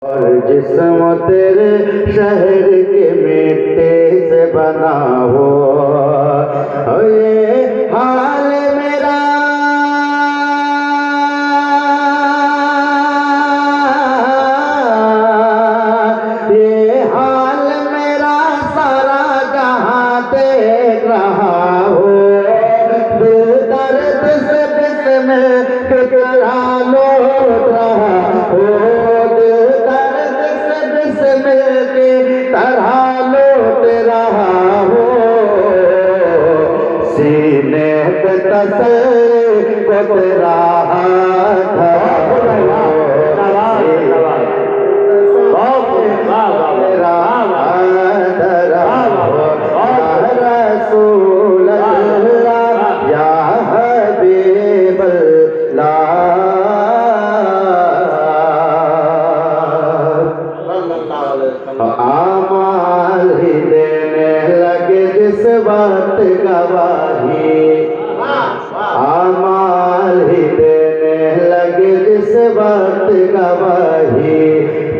और जिस्म तेरे शहर के मिट्टी से बना हो, ये हाल मेरा ये हाल मेरा सारा जहां देख रहा हो। दिल दर्द से बिस्म टुकड़ा लौट रहा हो, दिल दर्द से बिस्म की तरह लौट रहा हो। सीने पे तसल्ली को तेरा हाथ आमाल ही देने लगे जिस बात गवाही, आमाल ही देने लगे जिस बात गवाही।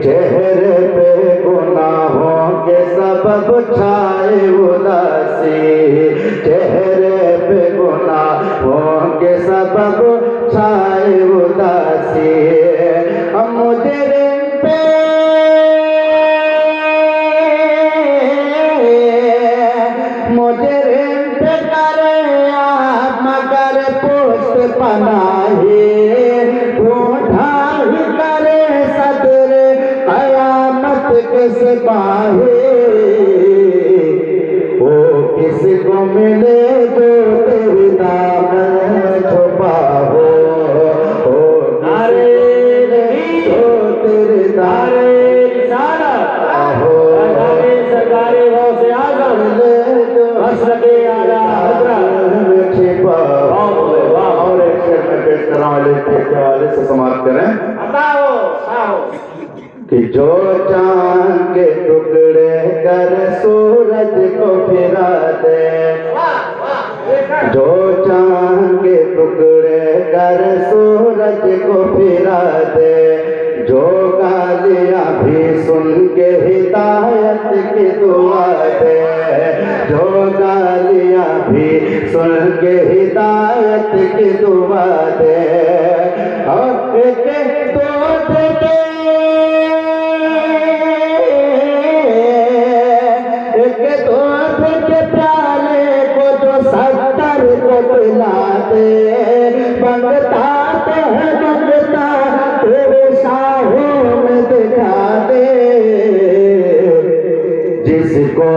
चेहरे पे गुनाहों के सबब छाए उदासी, चेहरे पे गुनाहों के सबब छाए उदासी। मुझे पे मुझे पे करे मगर पोस्ट पनाहे, ढूंढा ही करे सदर कयामत के सिपाही। ओ किसको मिले जो तेरी दामन छुपा हो, ओ नारे जो तेरे दारे हो, सरकारी हो से आगम हसरते आला हजरत छिपा। और एक शेर में पेश कर रहा हूँ, के हवाले से समाप्त करें। कि जो चांद के टुकड़े कर सूरज को फिरा दे, जो चांद के टुकड़े कर सूरज को फिरा दे, जो गालियां भी सुन के हिदायत की दुआ दे, जो गालियां भी सुन के हिदायत की दुआ दे। और एक दोस्त के एक दोस्त के प्याले को जो 70 को पिला दे, बनता है बनता तेरे शाहों में दिखा दे जिसको